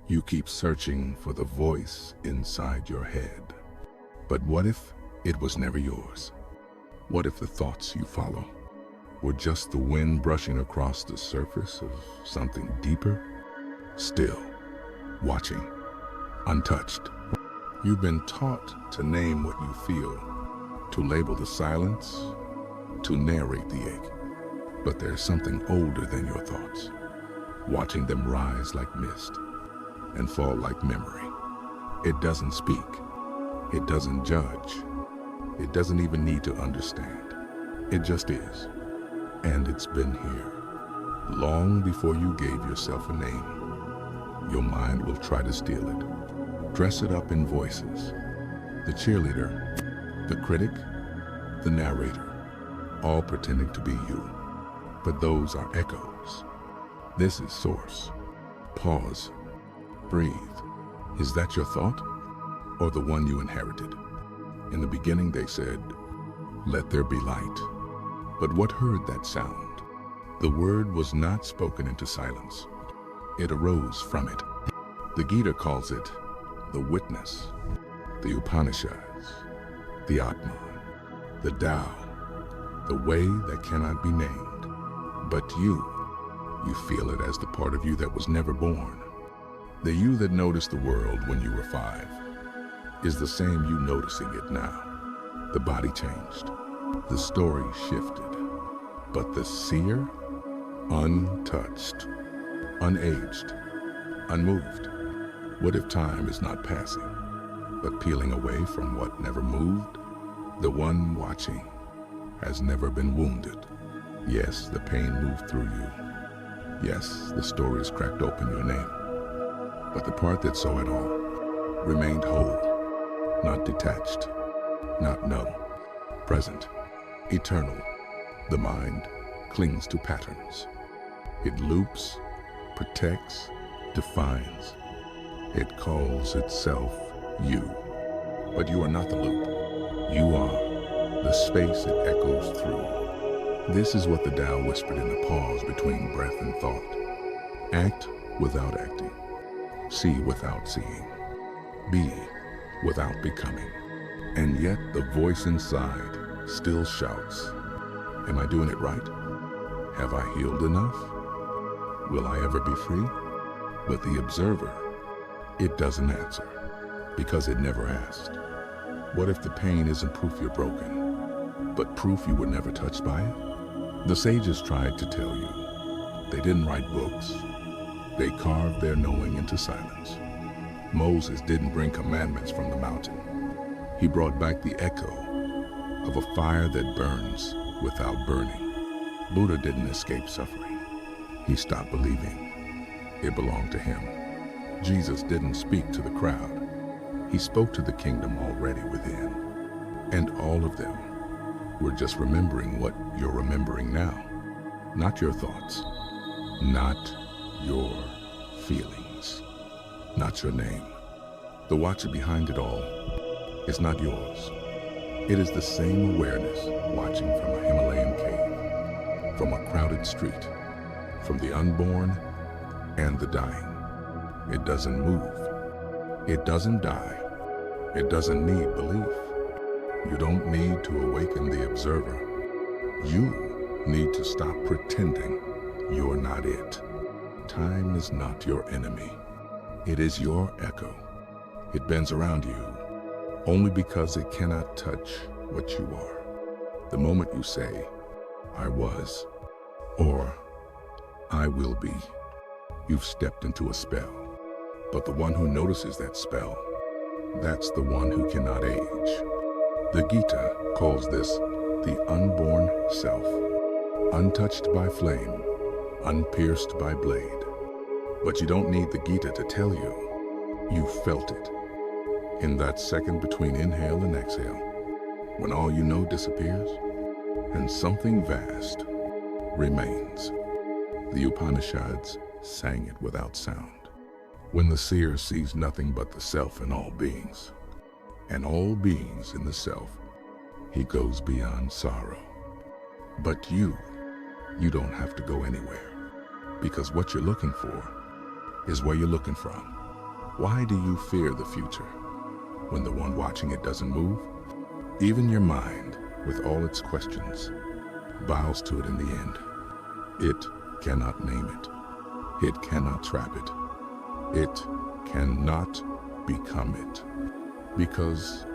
You keep searching for the voice inside your head. But what if it was never yours? What if the thoughts you follow were just the wind brushing across the surface of something deeper? Still, watching, untouched. You've been taught to name what you feel, to label the silence, to narrate the ache. But there's something older than your thoughts, watching them rise like mist and fall like memory. It doesn't speak. It doesn't judge. It doesn't even need to understand. It just is. And it's been here long before you gave yourself a name. Your mind will try to steal it, dress it up in voices. The cheerleader, the critic, the narrator, all pretending to be you. But those are echoes. This is source. Pause. Breathe. Is that your thought? Or the one you inherited? In the beginning they said, "Let there be light." But what heard that sound? The word was not spoken into silence. It arose from it. The Gita calls it the witness, the Upanishads, the Atman, the Tao, the way that cannot be named. But you feel it as the part of you that was never born. The you that noticed the world when you were 5 is the same you noticing it now. The body changed, the story shifted, but the seer, untouched, unaged, unmoved. What if time is not passing, but peeling away from what never moved? The one watching has never been wounded. Yes, the pain moved through you. Yes, the stories cracked open your name. But the part that saw it all remained whole, not detached, not numb, present, eternal. The mind clings to patterns. It loops, protects, defines. It calls itself you. But you are not the loop. You are the space it echoes through. This is what the Tao whispered in the pause between breath and thought. Act without acting. See without seeing. Be without becoming. And yet the voice inside still shouts, am I doing it right? Have I healed enough? Will I ever be free? But the observer, it doesn't answer, because it never asked. What if the pain isn't proof you're broken, but proof you were never touched by it? The sages tried to tell you. They didn't write books. They carved their knowing into silence. Moses didn't bring commandments from the mountain. He brought back the echo of a fire that burns without burning. Buddha didn't escape suffering. He stopped believing it belonged to him. Jesus didn't speak to the crowd. He spoke to the kingdom already within. And all of them were just remembering what you're remembering now. Not your thoughts, not your feelings, not your name. The watcher behind it all is not yours. It is the same awareness watching from a Himalayan cave, from a crowded street, from the unborn and the dying. It doesn't move. It doesn't die. It doesn't need belief. You don't need to awaken the observer. You need to stop pretending you're not it. Time is not your enemy. It is your echo. It bends around you only because it cannot touch what you are. The moment you say, I was, or I will be, you've stepped into a spell. But the one who notices that spell, that's the one who cannot age. The Gita calls this the unborn self, untouched by flame, unpierced by blade. But you don't need the Gita to tell you. You felt it. In that second between inhale and exhale, when all you know disappears, and something vast remains. The Upanishads sang it without sound. When the seer sees nothing but the self in all beings, and all beings in the self, he goes beyond sorrow. But you don't have to go anywhere, because what you're looking for is where you're looking from. Why do you fear the future when the one watching it doesn't move? Even your mind, with all its questions, bows to it in the end. It cannot name it. It cannot trap it. It cannot become it, because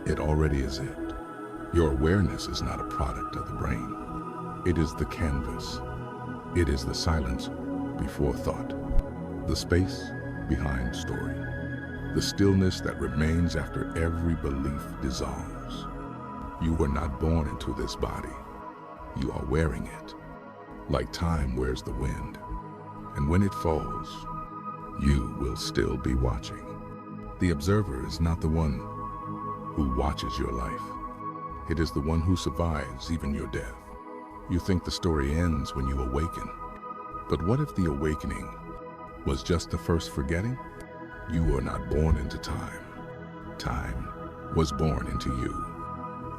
it already is it. Your awareness is not a product of the brain. It is the canvas. It is the silence before thought, the space behind story, the stillness that remains after every belief dissolves. You were not born into this body. You are wearing it, like time wears the wind. And when it falls, you will still be watching. The observer is not the one who watches your life. It is the one who survives even your death. You think the story ends when you awaken. But what if the awakening was just the first forgetting? You were not born into time. Time was born into you.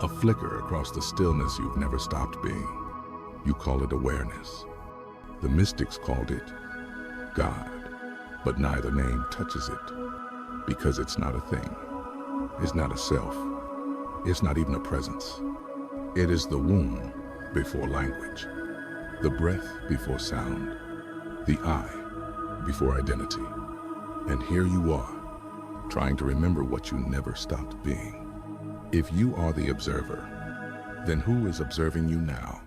A flicker across the stillness you've never stopped being. You call it awareness. The mystics called it God. But neither name touches it, because it's not a thing. It's not a self. It's not even a presence. It is the womb before language, the breath before sound, the I before identity. And here you are, trying to remember what you never stopped being. If you are the observer, then who is observing you now?